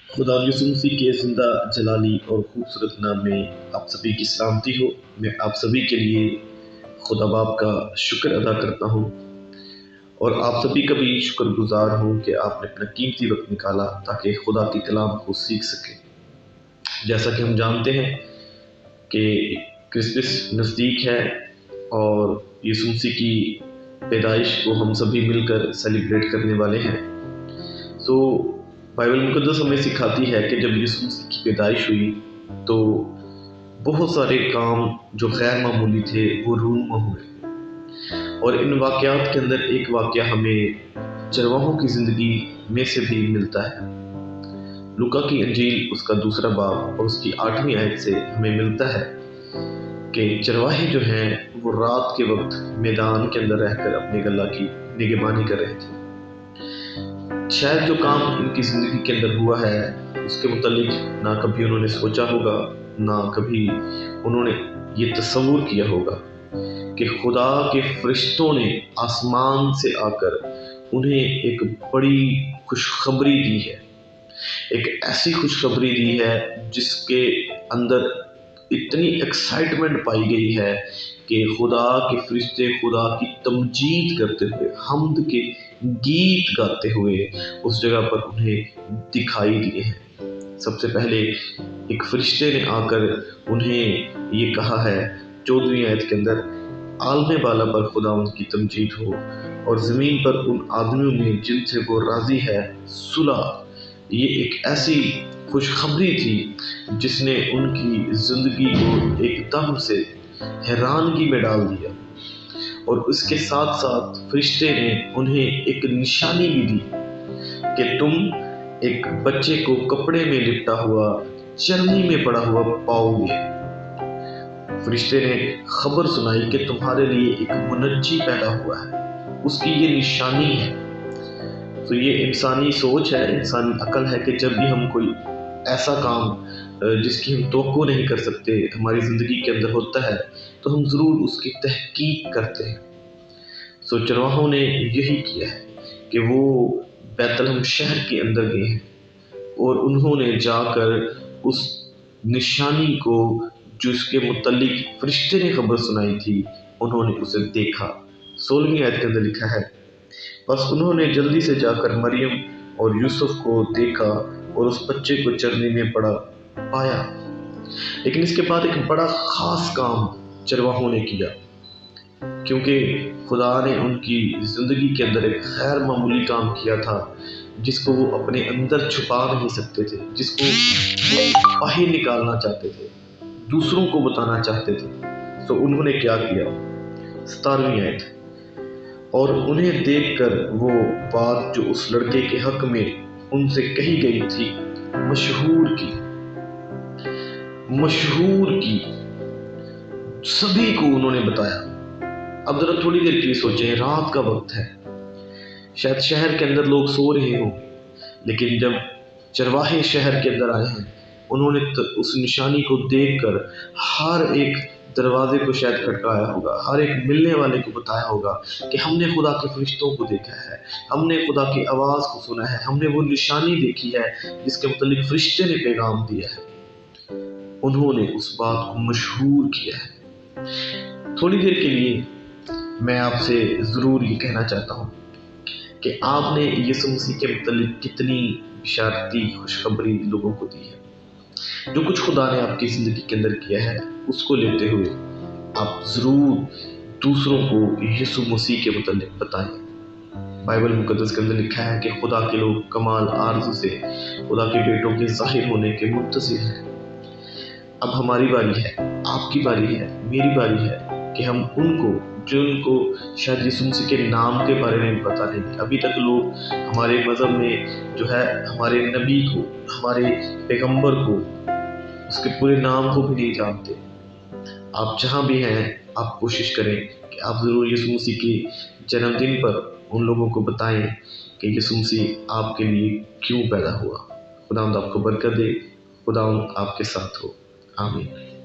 खुदा यसु मसीह के ज़िंदा जलाली और खूबसूरत नाम में आप सभी की सलामती हो। मैं आप सभी के लिए खुदा बाप का शुक्र अदा करता हूँ और आप सभी का भी शुक्रगुजार हूँ कि आपने अपना कीमती वक्त निकाला ताकि खुदा की कलाम को सीख सकें। जैसा कि हम जानते हैं कि क्रिसमस नज़दीक है और यसु मसीह की पैदाइश को हम सभी मिलकर सेलिब्रेट करने वाले हैं। तो बाइबल मुकद्दस हमें सिखाती है कि जब यीशु मसीह की पैदाइश हुई तो बहुत सारे काम जो गैर मामूली थे वो रूनुमा हुए, और इन वाक़यात के अंदर एक वाक़या हमें चरवाहों की ज़िंदगी में से भी मिलता है। लूका की इंजील उसका 2 बाब और उसकी 8वीं आयत से हमें मिलता है कि चरवाहे जो हैं वो रात के वक्त मैदान के अंदर रहकर अपने गला की निगहबानी कर रहे थे। शायद जो काम इनकी ज़िंदगी के अंदर हुआ है उसके मुतालिक ना कभी उन्होंने सोचा होगा, ना कभी उन्होंने ये तस्वुर किया होगा कि खुदा के फरिश्तों ने आसमान से आकर उन्हें एक बड़ी खुशखबरी दी है। एक ऐसी खुशखबरी दी है जिसके अंदर इतनी एक्साइटमेंट पाई गई है कि खुदा के फरिश्ते खुदा की तमजीद करते हुए, हम्द के गीत गाते हुए उस जगह पर उन्हें दिखाई दिए हैं। सबसे पहले एक फरिश्ते ने आकर उन्हें ये कहा है 14वीं आयत के अंदर, आलमे बाला पर खुदा उनकी तमजीद हो और ज़मीन पर उन आदमियों में जिनसे वो राज़ी है सुलह। ये एक ऐसी खुशखबरी थी जिसने उनकी ज़िंदगी को एकदम से हैरानगी में डाल दिया, और उसके साथ साथ फरिश्ते ने उन्हें एक निशानी भी दी कि तुम एक बच्चे को कपड़े में लिपटा हुआ चरनी में पड़ा हुआ पाओगे। फरिश्ते ने खबर सुनाई कि तुम्हारे लिए एक मुनज्जी पैदा हुआ है, उसकी ये निशानी है। तो ये इंसानी सोच है, इंसानी अकल है कि जब भी हम कोई ऐसा काम जिसकी हम तवक्को नहीं कर सकते हमारी ज़िंदगी के अंदर होता है तो हम ज़रूर उसकी तहकीक करते हैं। तो चरवाहों ने यही किया है कि वो बैतलहम शहर के अंदर गए हैं और उन्होंने जाकर उस निशानी को जो उसके मुतल्लिक फरिश्ते ने खबर सुनाई थी उन्होंने उसे देखा। 16वीं आयत के अंदर लिखा है, बस उन्होंने जल्दी से जाकर मरियम और यूसुफ को देखा और उस बच्चे को चरनी में पड़ा पाया। लेकिन इसके बाद एक बड़ा ख़ास काम चरवाहों ने किया, क्योंकि खुदा ने उनकी ज़िंदगी के अंदर एक गैर मामूली काम किया था जिसको वो अपने अंदर छुपा नहीं सकते थे, जिसको वो बाहर निकालना चाहते थे, दूसरों को बताना चाहते थे। तो उन्होंने क्या किया? 17वीं आयत, और उन्हें देखकर वो बात जो उस लड़के के हक में उनसे कही गई थी मशहूर की सभी को उन्होंने बताया। अब जरा थोड़ी देर के लिए सोचें, रात का वक्त है, शायद शहर के अंदर लोग सो रहे हों, लेकिन जब चरवाहे शहर के अंदर आए हैं उन्होंने उस निशानी को देखकर हर एक दरवाजे को शायद खटकाया होगा, हर एक मिलने वाले को बताया होगा कि हमने खुदा के फरिश्तों को देखा है, हमने खुदा की आवाज़ को सुना है, हमने वो निशानी देखी है जिसके मुतालिक फरिश्ते ने पैगाम दिया है। उन्होंने उस बात को मशहूर किया है। थोड़ी देर के लिए मैं आपसे ज़रूर ये कहना चाहता हूँ कि आपने यीशु मसीह के मुतालिक कितनी बिशारती खुशखबरी लोगों को दी है। जो कुछ खुदा ने आपकी ज़िंदगी के अंदर किया है उसको लेते हुए आप ज़रूर दूसरों को यीशु मसीह के मुतालिक बताएं। बाइबल मुकद्दस के अंदर लिखा है कि खुदा के लोग कमाल आरज़ू से खुदा के बेटों के ज़ाहिर होने के मुंतज़िर हैं। अब हमारी बारी है, आपकी बारी है, मेरी बारी है कि हम उनको शायद यीशु मसीह के नाम के बारे में पता नहीं। अभी तक लोग हमारे मज़हब में जो है हमारे नबी को, हमारे पैगंबर को, उसके पूरे नाम को भी नहीं जानते। आप जहाँ भी हैं आप कोशिश करें कि आप ज़रूर यीशु मसीह के जन्मदिन पर उन लोगों को बताएं कि यीशु मसीह आपके लिए क्यों पैदा हुआ। खुदावंद आपको बरकत दे, खुदावंद आपके साथ हो। आमीन।